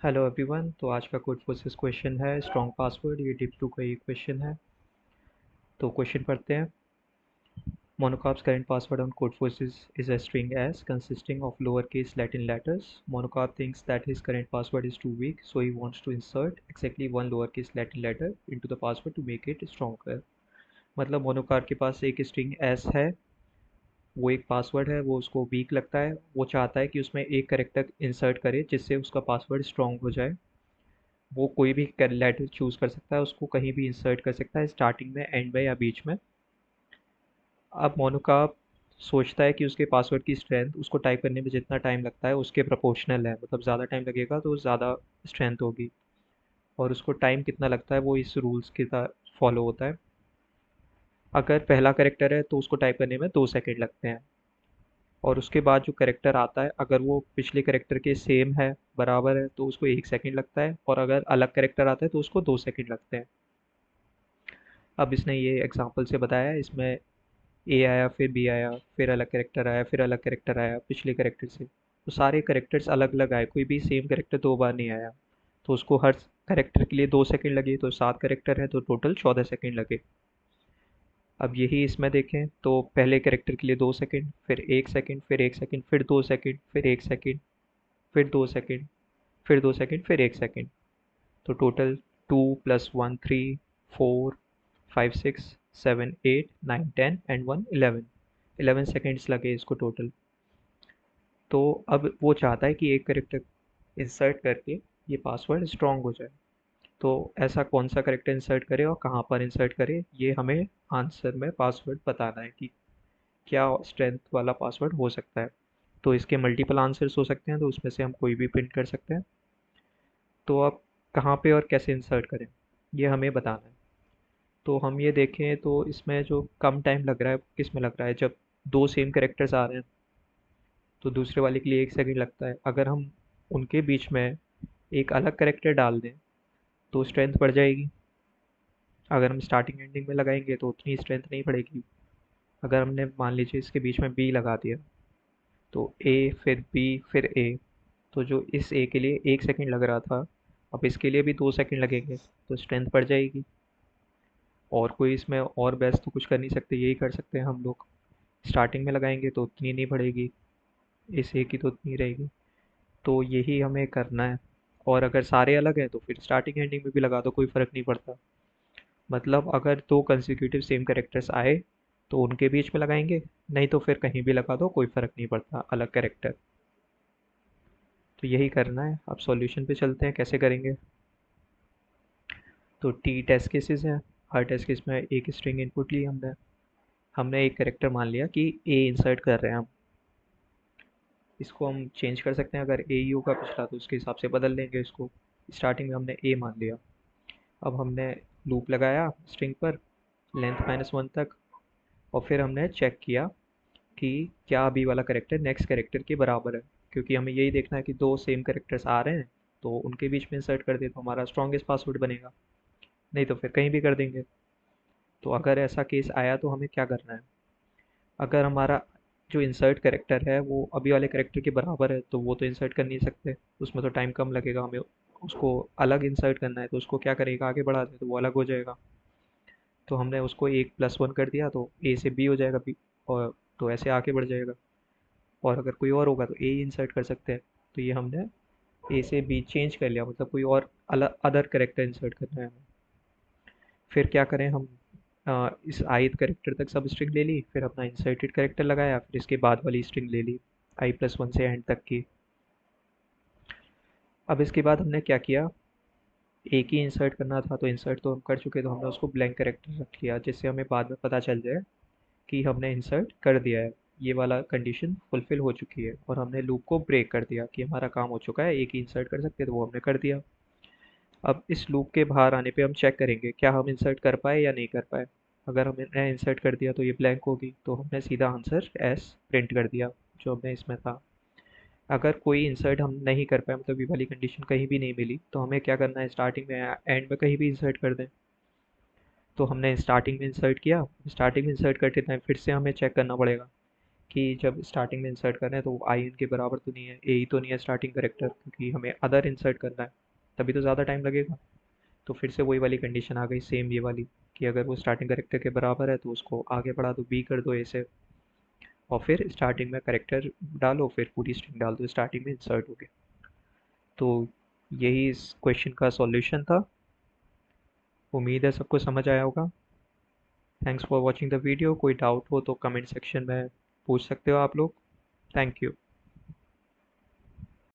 Hello everyone. तो आज का कोड फोर्सेस क्वेश्चन है स्ट्रॉन्ग पासवर्ड। ये डिप टू का ही क्वेश्चन है। तो क्वेश्चन पढ़ते हैं। Monocarp's current password on Codeforces is a string S consisting of lowercase Latin letters. Monocarp thinks that his current password is too weak, so he wants to insert exactly one lowercase Latin letter into the password to make it stronger. मतलब मोनोकार्प के पास एक string S है, वो एक password है, वो उसको week लगता है, वो चाहता है कि उसमें एक करेक्टर इंसर्ट करे जिससे उसका पासवर्ड स्ट्रॉन्ग हो जाए। वो कोई भी लेटर चूज़ कर सकता है, उसको कहीं भी इंसर्ट कर सकता है, स्टार्टिंग में, एंड में या बीच में। अब मोनू का सोचता है कि उसके पासवर्ड की स्ट्रेंथ उसको टाइप करने में जितना टाइम लगता है उसके प्रोपोर्शनल है, मतलब ज़्यादा टाइम लगेगा तो ज़्यादा स्ट्रेंथ होगी, और उसको टाइम कितना लगता है वो इस रूल्स के साथ फॉलो होता है। अगर पहला करेक्टर है तो उसको टाइप करने में 2 सेकेंड लगते हैं, और उसके बाद जो करेक्टर आता है अगर वो पिछले करेक्टर के सेम है, बराबर है, तो उसको 1 सेकेंड लगता है, और अगर अलग करेक्टर आता है तो उसको 2 सेकेंड लगते हैं। अब इसने ये एग्जांपल से बताया है, इसमें ए आया, फिर बी आया, फिर अलग कैरेक्टर आया, फिर अलग कैरेक्टर आया पिछले कैरेक्टर से, तो सारे कैरेक्टर्स अलग अलग आए, कोई भी सेम कैरेक्टर 2 बार नहीं आया। तो उसको हर कैरेक्टर के लिए 2 सेकेंड लगे, तो 7 कैरेक्टर है तो टोटल 14 सेकेंड लगे। अब यही इसमें देखें तो पहले कैरेक्टर के लिए 2 सेकेंड, फिर 1 सेकेंड, फिर 1 सेकेंड, फिर 2 सेकेंड, फिर 1 सेकेंड, फिर 2 सेकेंड, फिर 2 सेकेंड, फिर 1 सेकेंड। तो टोटल 2 + 1 3 4 5 6 7 8 9 10 एंड 1 11 11 सेकेंड्स लगे इसको टोटल। तो अब वो चाहता है कि एक करेक्टर इंसर्ट करके ये पासवर्ड स्ट्रॉन्ग हो जाए। तो ऐसा कौन सा करेक्टर इंसर्ट करे और कहाँ पर इंसर्ट करे, ये हमें आंसर में पासवर्ड बताना है कि क्या स्ट्रेंथ वाला पासवर्ड हो सकता है। तो इसके मल्टीपल आंसर्स हो सकते हैं, तो उसमें से हम कोई भी प्रिंट कर सकते हैं। तो अब कहाँ पे और कैसे इंसर्ट करें, ये हमें बताना है। तो हम ये देखें तो इसमें जो कम टाइम लग रहा है किस में लग रहा है, जब दो सेम कैरेक्टर्स आ रहे हैं तो दूसरे वाले के लिए 1 सेकंड लगता है। अगर हम उनके बीच में एक अलग कैरेक्टर डाल दें तो स्ट्रेंथ बढ़ जाएगी। अगर हम स्टार्टिंग एंडिंग में लगाएंगे तो उतनी स्ट्रेंथ नहीं बढ़ेगी। अगर हमने मान लीजिए इसके बीच में बी लगा दिया, तो ए फिर बी फिर ए, तो जो इस ए के लिए 1 सेकंड लग रहा था, अब इसके लिए भी 2 सेकंड लगेंगे, तो स्ट्रेंथ बढ़ जाएगी। और कोई इसमें और बेस्ट तो कुछ कर नहीं सकते, यही कर सकते हैं हम लोग। स्टार्टिंग में लगाएंगे तो उतनी नहीं बढ़ेगी, इस ए की तो उतनी रहेगी। तो यही हमें करना है। और अगर सारे अलग हैं तो फिर स्टार्टिंग एंडिंग में भी लगा दो, कोई फ़र्क नहीं पड़ता। मतलब अगर दो कंसेक्यूटिव सेम कैरेक्टर्स आए तो उनके बीच में लगाएंगे, नहीं तो फिर कहीं भी लगा दो, कोई फ़र्क नहीं पड़ता अलग कैरेक्टर। तो यही करना है। अब सॉल्यूशन पे चलते हैं कैसे करेंगे। तो टी टेस्ट केसेस हैं। हर टेस्ट केस में एक स्ट्रिंग इनपुट ली हमने। हमने एक कैरेक्टर मान लिया कि ए इंसर्ट कर रहे हैं हम। इसको हम चेंज कर सकते हैं, अगर ए ही होगा पिछला तो उसके हिसाब से बदल लेंगे इसको। स्टार्टिंग में हमने ए मान लिया। अब हमने लूप लगाया स्ट्रिंग पर लेंथ -1 तक, और फिर हमने चेक किया कि क्या अभी वाला करेक्टर नेक्स्ट करेक्टर के बराबर है, क्योंकि हमें यही देखना है कि दो सेम करेक्टर्स आ रहे हैं तो उनके बीच में इंसर्ट कर दे तो हमारा स्ट्रॉन्गेस्ट पासवर्ड बनेगा, नहीं तो फिर कहीं भी कर देंगे। तो अगर ऐसा केस आया तो हमें क्या करना है। अगर हमारा जो इंसर्ट करेक्टर है वो अभी वाले करेक्टर के बराबर है तो वो तो इंसर्ट कर नहीं सकते, उसमें तो टाइम कम लगेगा हमें। उसको अलग इंसर्ट करना है तो उसको क्या करेगा, आगे बढ़ा दे तो वो अलग हो जाएगा। तो हमने उसको 1 + 1 कर दिया तो ए से बी हो जाएगा, बी, और तो ऐसे आगे बढ़ जाएगा। और अगर कोई और होगा तो ए इंसर्ट कर सकते हैं। तो ये हमने ए से बी चेंज कर लिया, मतलब कोई और अलग अदर करेक्टर इंसर्ट करना है हमें। फिर क्या करें हम, इस ith करेक्टर तक सब स्ट्रिंग ले ली, फिर अपना इंसर्टेड करेक्टर लगाया, फिर इसके बाद वाली स्ट्रिंग ले ली i+1 से एंड तक की। अब इसके बाद हमने क्या किया, एक ही इंसर्ट करना था तो इंसर्ट तो हम कर चुके, तो हमने उसको ब्लैंक करेक्टर रख लिया जिससे हमें बाद में पता चल जाए कि हमने इंसर्ट कर दिया है, ये वाला कंडीशन फुलफिल हो चुकी है, और हमने लूप को ब्रेक कर दिया कि हमारा काम हो चुका है, एक ही इंसर्ट कर सकते तो वो हमने कर दिया। अब इस लूप के बाहर आने पे हम चेक करेंगे क्या हम इंसर्ट कर पाए या नहीं कर पाए। अगर हमने इंसर्ट कर दिया तो ये ब्लैंक होगी, तो हमने सीधा आंसर एस प्रिंट कर दिया जो हमने इसमें था। अगर कोई इंसर्ट हम नहीं कर पाए, मतलब ये वाली कंडीशन कहीं भी नहीं मिली, तो हमें क्या करना है, स्टार्टिंग में या एंड में कहीं भी इंसर्ट कर दें। तो हमने स्टार्टिंग में इंसर्ट किया, स्टार्टिंग में इंसर्ट करते टाइम फिर से हमें चेक करना पड़ेगा कि जब स्टार्टिंग में इंसर्ट कर रहे हैं तो आई इनके बराबर तो नहीं है, ए ही तो नहीं है स्टार्टिंग करेक्टर, क्योंकि हमें अदर इंसर्ट करना है, तभी तो ज़्यादा टाइम लगेगा। तो फिर से वही वाली कंडीशन आ गई, सेम ये वाली, कि अगर वो स्टार्टिंग करेक्टर के बराबर है तो उसको आगे बढ़ा दो, बी कर दो ए से, और फिर स्टार्टिंग में करेक्टर डालो, फिर पूरी स्ट्रिंग डाल दो, स्टार्टिंग में इंसर्ट हो गया। तो यही इस क्वेश्चन का सॉल्यूशन था। उम्मीद है सबको समझ आया होगा। Thanks for watching the video. कोई डाउट हो तो कमेंट सेक्शन में पूछ सकते हो आप लोग। Thank you.